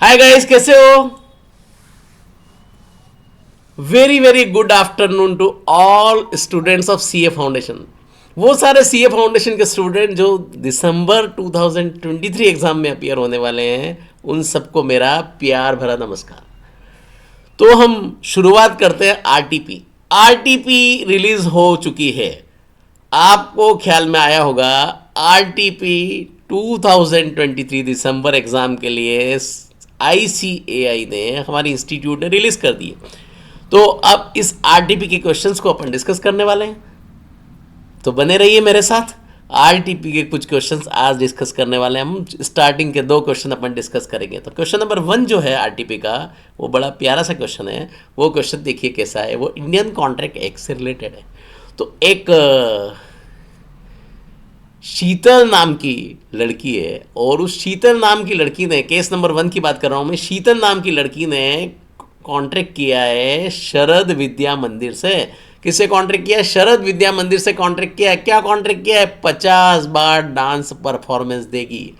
हाय guys, कैसे हो? Very very good afternoon to all students of CA foundation. वो सारे सीए फाउंडेशन के स्टूडेंट जो दिसंबर 2023 एग्जाम में अपियर होने वाले हैं, उन सबको मेरा प्यार भरा नमस्कार। तो हम शुरुआत करते हैं। आरटीपी आरटीपी रिलीज हो चुकी है। आपको ख्याल में आया होगा, आरटीपी 2023 दिसंबर एग्जाम के लिए आईसीएआई ने, हमारी इंस्टीट्यूट ने रिलीज कर दी है। तो अब इस आरटीपी के क्वेश्चंस को अपन डिस्कस करने वाले हैं, तो बने रहिए मेरे साथ। आरटीपी के कुछ क्वेश्चंस आज डिस्कस करने वाले हैं हम। स्टार्टिंग के दो क्वेश्चन अपन डिस्कस करेंगे। तो क्वेश्चन नंबर 1 जो है आरटीपी का, वो बड़ा प्यारा सा क्वेश्चन है। वो क्वेश्चन देखिए कैसा है। वो इंडियन कॉन्ट्रैक्ट एक्ट से रिलेटेड है। तो एक शीतल नाम की लड़की है, और उस शीतल नाम की लड़की ने, केस नंबर 1 की बात कर रहा हूँ मैं, शीतल नाम की लड़की ने कॉन्ट्रैक्ट किया है शरद विद्या मंदिर से। किससे कॉन्ट्रैक्ट किया है? शरद विद्या मंदिर से कॉन्ट्रैक्ट किया है। क्या कॉन्ट्रैक्ट किया है? 50 बार डांस परफॉर्मेंस देगी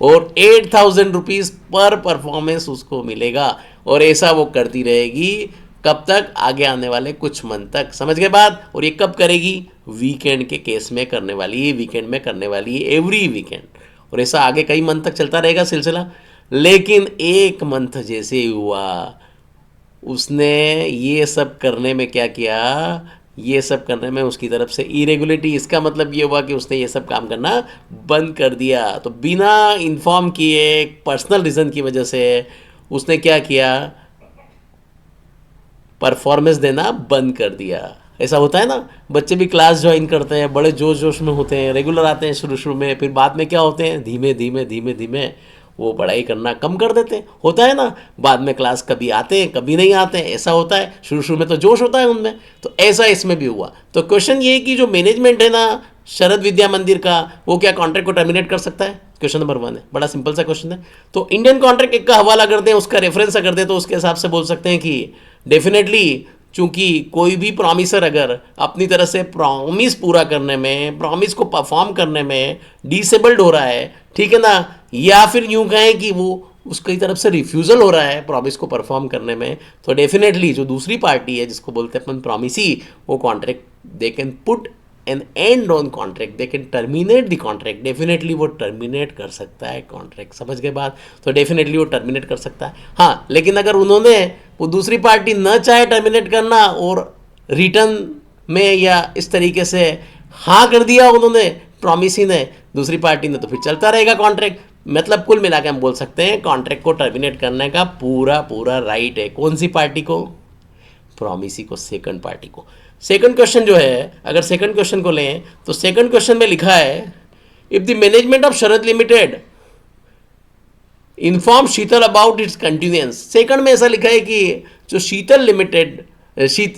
और 8,000 रुपीज़ पर परफॉर्मेंस उसको मिलेगा। और ऐसा वो करती रहेगी कब तक? आगे आने वाले कुछ मंथ तक। समझ गए बात? और ये कब करेगी? वीकेंड के केस में करने वाली है, वीकेंड में करने वाली है, एवरी वीकेंड। और ऐसा आगे कई मंथ तक चलता रहेगा सिलसिला। लेकिन एक मंथ जैसे ही हुआ, उसने ये सब करने में क्या किया? ये सब करने में उसकी तरफ से इरेगुलरिटी। इसका मतलब ये हुआ कि उसने ये सब काम करना बंद कर दिया। तो बिना इन्फॉर्म किए, पर्सनल रीज़न की वजह से उसने क्या किया? परफॉर्मेंस देना बंद कर दिया। ऐसा होता है ना, बच्चे भी क्लास ज्वाइन करते हैं, बड़े जोश जोश में होते हैं, रेगुलर आते हैं शुरू शुरू में, फिर बाद में क्या होते हैं? धीमे धीमे धीमे धीमे वो पढ़ाई करना कम कर देते हैं। होता है ना, बाद में क्लास कभी आते हैं कभी नहीं आते हैं, ऐसा होता है। शुरू शुरू में तो जोश होता है उनमें, तो ऐसा इसमें भी हुआ। तो क्वेश्चन ये है कि जो मैनेजमेंट है ना शरद विद्या मंदिर का, वो क्या कॉन्ट्रैक्ट को टर्मिनेट कर सकता है? क्वेश्चन नंबर 1 है, बड़ा सिंपल सा क्वेश्चन है। तो इंडियन कॉन्ट्रैक्ट एक का हवाला करते हैं, उसका रेफरेंस अगर दें तो उसके हिसाब से बोल सकते हैं कि डेफिनेटली, चूंकि कोई भी प्रॉमिसर अगर अपनी तरह से प्रॉमिस पूरा करने में, प्रॉमिस को परफॉर्म करने में डिसेबल्ड हो रहा है, ठीक है ना, या फिर यूं कहें कि वो उसकी तरफ से रिफ्यूज़ल हो रहा है प्रॉमिस को परफॉर्म करने में, तो डेफिनेटली जो दूसरी पार्टी है जिसको बोलते हैं अपन प्रॉमिसी, वो contract they can put an end on contract, they can terminate the contract. Definitely वो टर्मिनेट कर सकता है कॉन्ट्रैक्ट। समझ गए बात? तो डेफिनेटली वो टर्मिनेट कर सकता है। हाँ, लेकिन अगर उन्होंने, वो दूसरी पार्टी न चाहे टर्मिनेट करना और रिटर्न में या इस तरीके से हाँ कर दिया उन्होंने, प्रॉमिसी ने, दूसरी पार्टी ने, तो फिर चलता रहेगा कॉन्ट्रैक्ट। मतलब कुल मिला के हम बोल सकते हैं कॉन्ट्रैक्ट को टर्मिनेट करने का पूरा पूरा राइट है। कौन सी पार्टी को? प्रॉमिसी को, सेकंड पार्टी को। सेकंड क्वेश्चन जो है, अगर सेकंड क्वेश्चन को लें तो सेकंड क्वेश्चन में लिखा है, if the management of Sharad limited inform Sheetal about it's continuance. Second में ऐसा लिखा है कि जो शीतल लिमिटेड,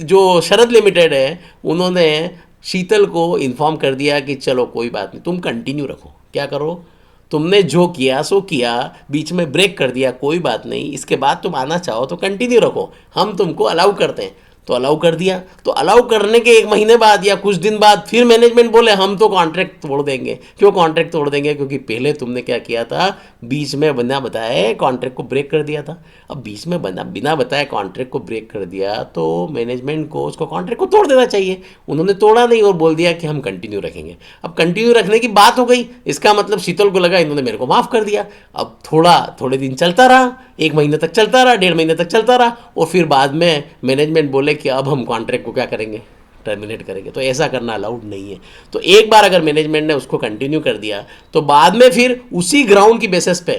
जो शरद लिमिटेड है, उन्होंने शीतल को इन्फॉर्म कर दिया कि चलो कोई बात नहीं, तुम कंटिन्यू रखो। क्या करो? तुमने जो किया सो किया, बीच में ब्रेक कर दिया, कोई बात नहीं, इसके बाद तुम आना चाहो तो कंटिन्यू रखो, हम तुमको अलाउ करते हैं। तो अलाउ कर दिया। तो अलाउ करने के एक महीने बाद या कुछ दिन बाद फिर मैनेजमेंट बोले हम तो कॉन्ट्रैक्ट तोड़ देंगे। क्यों कॉन्ट्रैक्ट तोड़ देंगे? क्योंकि पहले तुमने क्या किया था? बीच में बिना बताए कॉन्ट्रैक्ट को ब्रेक कर दिया था। अब बीच में बिना बताए कॉन्ट्रैक्ट को ब्रेक कर दिया तो मैनेजमेंट को उसको कॉन्ट्रैक्ट को तोड़ देना चाहिए। उन्होंने तोड़ा नहीं और बोल दिया कि हम कंटिन्यू रखेंगे। अब कंटिन्यू रखने की बात हो गई, इसका मतलब शीतल को लगा इन्होंने मेरे को माफ़ कर दिया। अब थोड़े दिन चलता रहा, एक महीने तक चलता रहा, 1.5 महीने तक चलता रहा, और फिर बाद में मैनेजमेंट बोले कि अब हम कॉन्ट्रैक्ट को क्या करेंगे? टर्मिनेट करेंगे। तो ऐसा करना अलाउड नहीं है। तो एक बार अगर मैनेजमेंट ने उसको कंटिन्यू कर दिया तो बाद में फिर उसी ग्राउंड की बेसिस पे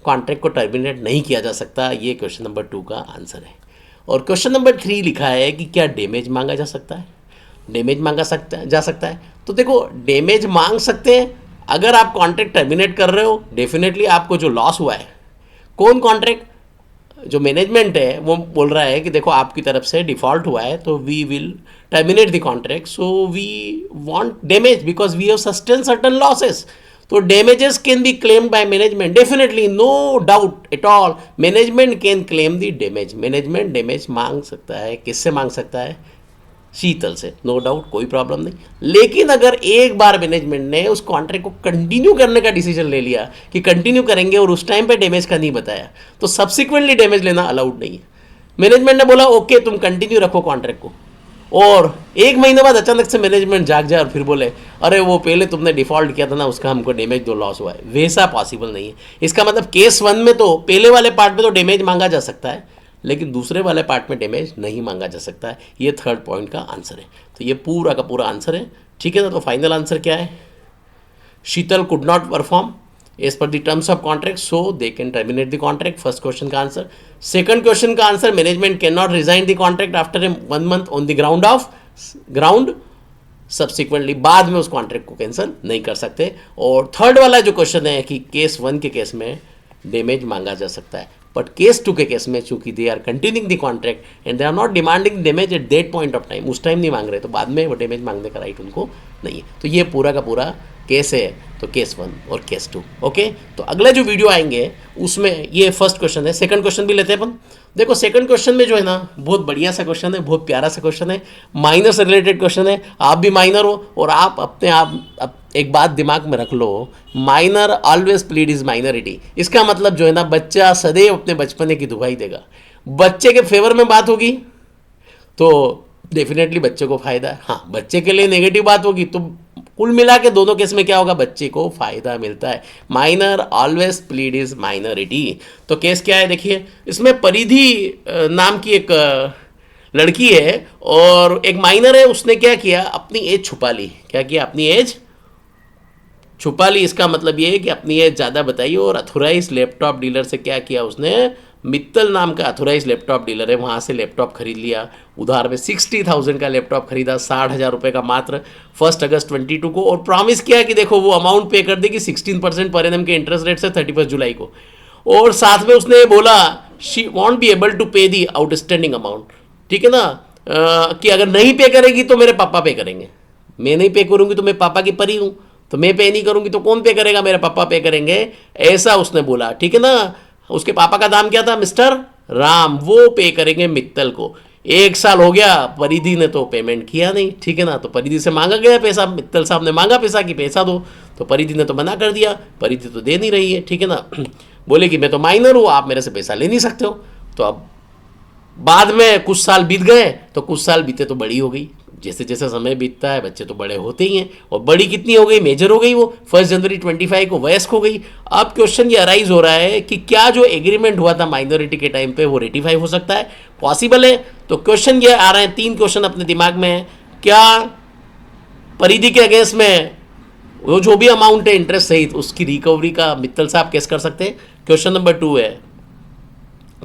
कॉन्ट्रैक्ट को टर्मिनेट नहीं किया जा सकता। ये क्वेश्चन नंबर 2 का आंसर है। और क्वेश्चन नंबर 3 लिखा है कि क्या डैमेज मांगा जा सकता है? डैमेज मांगा जा सकता है। तो देखो, डैमेज मांग सकते हैं अगर आप कॉन्ट्रैक्ट टर्मिनेट कर रहे हो। डेफिनेटली आपको जो लॉस हुआ है, कौन कॉन्ट्रैक्ट? जो मैनेजमेंट है वो बोल रहा है कि देखो आपकी तरफ से डिफ़ॉल्ट हुआ है तो we will terminate the contract, so we want damage because we have sustain certain losses. तो damages can be claimed by management. Definitely, no doubt at all, management can claim the damage. Management damage मांग सकता है। किससे मांग सकता है? शीतल से, no doubt, कोई प्रॉब्लम नहीं। लेकिन अगर एक बार मैनेजमेंट ने उस कॉन्ट्रैक्ट को कंटिन्यू करने का डिसीजन ले लिया कि कंटिन्यू करेंगे और उस टाइम पे डैमेज का नहीं बताया, तो सब्सिक्वेंटली डैमेज लेना अलाउड नहीं है। मैनेजमेंट ने बोला ओके तुम कंटिन्यू रखो कॉन्ट्रैक्ट को, और एक महीने बाद अचानक से मैनेजमेंट जाग जाए और फिर बोले अरे वो पहले तुमने डिफॉल्ट किया था ना, उसका हमको डैमेज दो, लॉस हुआ है, वैसा पॉसिबल नहीं है। इसका मतलब केस 1 में तो पहले वाले पार्ट में तो डैमेज मांगा जा सकता है, लेकिन दूसरे वाले पार्ट में डैमेज नहीं मांगा जा सकता है। ये थर्ड पॉइंट का आंसर है। तो ये पूरा का पूरा आंसर है, ठीक है ना। तो फाइनल आंसर क्या है? Sheetal could not perform as per the terms of contract, so they can terminate the contract, first question का आंसर। सेकंड क्वेश्चन का answer, management can not resign the contract after 1 month on the ground subsequently, बाद में उस contract को cancel नहीं कर सकते। और थर्ड वाला जो क्वेश्चन है कि केस 1 के केस में डैमेज मांगा जा सकता है, बट केस 2 के केस में चूंकि they are continuing the contract and they are not demanding damage at that point of time, उस टाइम नहीं मांग रहे, तो बाद में वो डैमेज मांगने का राइट उनको नहीं है। तो ये पूरा का पूरा केस है, तो केस 1 और केस 2। ओके, तो अगले जो वीडियो आएंगे उसमें ये फर्स्ट क्वेश्चन है, सेकंड क्वेश्चन भी लेते हैं अपन। देखो सेकंड क्वेश्चन में जो है ना, बहुत बढ़िया सा क्वेश्चन है, बहुत प्यारा सा क्वेश्चन है, माइनर से रिलेटेड क्वेश्चन है। आप भी माइनर हो और आप अपने आप एक बात दिमाग में रख लो, minor always plead is minority. इसका मतलब जो है ना, बच्चा सदैव अपने बचपने की दुहाई देगा। बच्चे के फेवर में बात होगी तो डेफिनेटली बच्चे को फायदा है, हाँ बच्चे के लिए नेगेटिव बात होगी तो कुल मिला के दोनों केस में क्या होगा, बच्चे को फायदा मिलता है। Minor always plead is minority. तो केस क्या है देखिए, इसमें परिधि नाम की एक लड़की है और एक माइनर है, उसने क्या किया, अपनी एज छुपा ली। क्या किया, अपनी एज छुपा ली। इसका मतलब ये है कि अपनी एज ज़्यादा बताई और अथोराइज लैपटॉप डीलर से क्या किया उसने, मित्तल नाम का अथोराइज लैपटॉप डीलर है, वहाँ से लैपटॉप खरीद लिया। उधार में 60,000 का लैपटॉप खरीदा, 60,000 रुपये का मात्र, 1 अगस्त 22 को, और प्रॉमिस किया कि देखो वो अमाउंट पे कर देगी 16% पर एनम के इंटरेस्ट रेट से 31 जुलाई को। और साथ में उसने बोला she won't be able to pay the outstanding amount, ठीक है ना, कि अगर नहीं पे करेगी तो मेरे पापा पे करेंगे, मैं नहीं पे करूँगी तो मैं पापा की परी हूँ, तो मैं पे नहीं करूँगी तो कौन पे करेगा, मेरे पापा पे करेंगे, ऐसा उसने बोला, ठीक है ना। उसके पापा का नाम क्या था, मिस्टर राम, वो पे करेंगे मित्तल को। 1 साल हो गया, परिधि ने तो पेमेंट किया नहीं, ठीक है ना। तो परिधि से मांगा गया पैसा, मित्तल साहब ने मांगा पैसा कि पैसा दो, तो परिधि ने तो मना कर दिया, परिधि तो दे नहीं रही है, ठीक है ना। बोले कि मैं तो माइनर हूँ, आप मेरे से पैसा ले नहीं सकते हो। तो अब बाद में कुछ साल बीत गए, तो कुछ साल बीते तो बड़ी हो गई, जैसे जैसे समय बीतता है बच्चे तो बड़े होते ही हैं, और बड़ी कितनी हो गई, मेजर हो गई, वो 1 जनवरी 25 को वयस्क हो गई। अब क्वेश्चन ये अराइज हो रहा है कि क्या जो एग्रीमेंट हुआ था माइनॉरिटी के टाइम पे वो रेटिफाई हो सकता है, पॉसिबल है। तो क्वेश्चन ये आ रहे हैं, 3 क्वेश्चन अपने दिमाग में है। क्या परिधि के अगेंस्ट में वो जो भी अमाउंट है इंटरेस्ट सहित उसकी रिकवरी का मित्तल साहब केस कर सकते हैं। क्वेश्चन नंबर 2 है,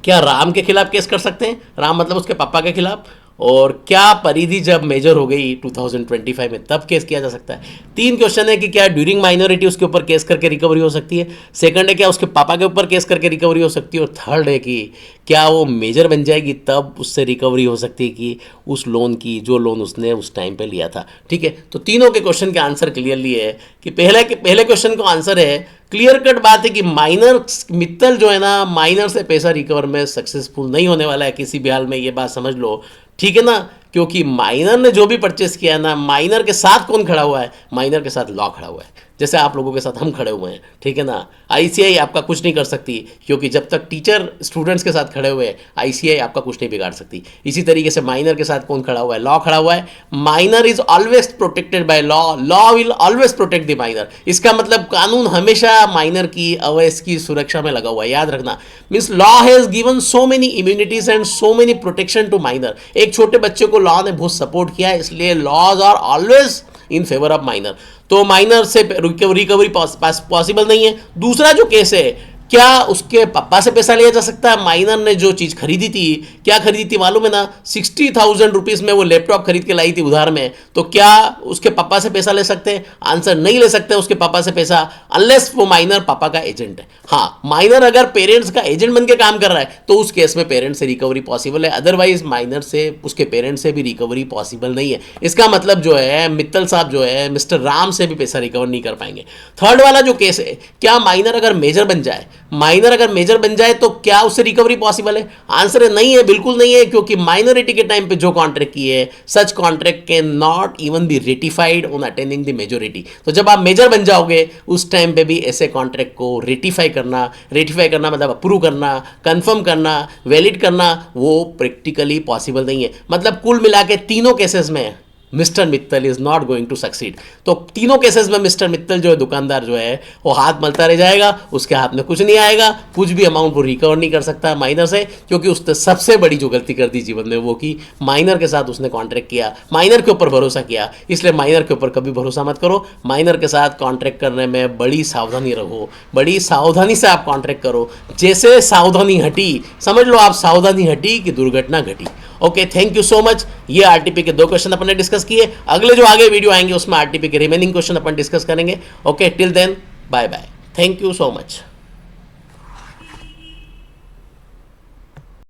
क्या राम के खिलाफ केस कर सकते हैं, राम मतलब उसके पापा के खिलाफ, और क्या परिधि जब मेजर हो गई 2025 में तब केस किया जा सकता है। 3 क्वेश्चन है कि क्या ड्यूरिंग माइनॉरिटी उसके ऊपर केस करके रिकवरी हो सकती है, सेकंड है क्या उसके पापा के ऊपर केस करके रिकवरी हो सकती है, और थर्ड है कि क्या वो मेजर बन जाएगी तब उससे रिकवरी हो सकती है कि उस लोन की जो लोन उसने उस टाइम पे लिया था, ठीक है। तो तीनों के क्वेश्चन के आंसर क्लियरली है कि पहले क्वेश्चन का आंसर है, क्लियर कट बात है कि माइनर मित्तल जो है ना, माइनर से पैसा रिकवर में सक्सेसफुल नहीं होने वाला है किसी भी हाल में, ये बात समझ लो, ठीक है ना। क्योंकि माइनर ने जो भी परचेस किया है ना, माइनर के साथ कौन खड़ा हुआ है, माइनर के साथ लॉ खड़ा हुआ है, जैसे आप लोगों के साथ हम खड़े हुए हैं, ठीक है ना। आईसीआई आपका कुछ नहीं कर सकती, क्योंकि जब तक टीचर स्टूडेंट्स के साथ खड़े हुए हैं आईसीआई आपका कुछ नहीं बिगाड़ सकती। इसी तरीके से माइनर के साथ कौन खड़ा हुआ है, लॉ खड़ा हुआ है। Minor is always protected by law, law will always protect the minor. इसका मतलब कानून हमेशा माइनर की अवयस की सुरक्षा में लगा हुआ है, याद रखना। Means law has given so many immunities and so many protection to minor. एक छोटे बच्चे को लॉ ने बहुत सपोर्ट किया है, इसलिए laws are always in favour of minor. तो माइनर से रिकवरी पॉसिबल नहीं है। दूसरा जो केस है, क्या उसके पापा से पैसा लिया जा सकता है। माइनर ने जो चीज़ खरीदी थी, क्या खरीदी थी मालूम है ना, 60,000 रुपीज़ में वो लैपटॉप खरीद के लाई थी उधार में, तो क्या उसके पापा से पैसा ले सकते हैं, आंसर नहीं ले सकते उसके पापा से पैसा, अनलेस वो माइनर पापा का एजेंट है। हाँ, माइनर अगर पेरेंट्स का एजेंट बन के काम कर रहा है तो उस केस में पेरेंट्स से रिकवरी पॉसिबल है, अदरवाइज माइनर से उसके पेरेंट्स से भी रिकवरी पॉसिबल नहीं है। इसका मतलब जो है मित्तल साहब जो है मिस्टर राम से भी पैसा रिकवर नहीं कर पाएंगे। थर्ड वाला जो केस है, क्या माइनर अगर मेजर बन जाए, माइनर अगर मेजर बन जाए तो क्या उससे रिकवरी पॉसिबल है? आंसर है नहीं है, बिल्कुल नहीं है, क्योंकि माइनॉरिटी के टाइम पे जो कॉन्ट्रैक्ट किए सच contract can not even be ratified on attaining the majority. तो जब आप मेजर बन जाओगे उस टाइम पे भी ऐसे कॉन्ट्रैक्ट को रेटिफाई करना मतलब अप्रूव करना, कंफर्म करना, वैलिड करना, वो प्रैक्टिकली पॉसिबल नहीं है। मतलब कुल मिला के तीनों केसेस में mister Mittal is not going to succeed. तो तीनों केसेस में मिस्टर मित्तल जो है, दुकानदार जो है, वो हाथ मलता रह जाएगा, उसके हाथ में कुछ नहीं आएगा, कुछ भी अमाउंट वो रिकवर नहीं कर सकता माइनर से, क्योंकि उसने सबसे बड़ी जो गलती कर दी जीवन में वो की माइनर के साथ उसने कॉन्ट्रैक्ट किया, माइनर के ऊपर भरोसा किया। इसलिए माइनर के ऊपर कभी भरोसा मत करो, माइनर के साथ कॉन्ट्रैक्ट करने में बड़ी सावधानी रहो, बड़ी सावधानी से आप कॉन्ट्रैक्ट करो। जैसे सावधानी हटी, समझ लो आप सावधानी हटी कि दुर्घटना घटी। Okay, thank you so much. ये आरटीपी के 2 क्वेश्चन अपन ने डिस्कस किए। अगले जो आगे वीडियो आएंगे उसमें आरटीपी के रिमेनिंग क्वेश्चन अपन डिस्कस करेंगे। Okay, till then bye bye, thank you so much.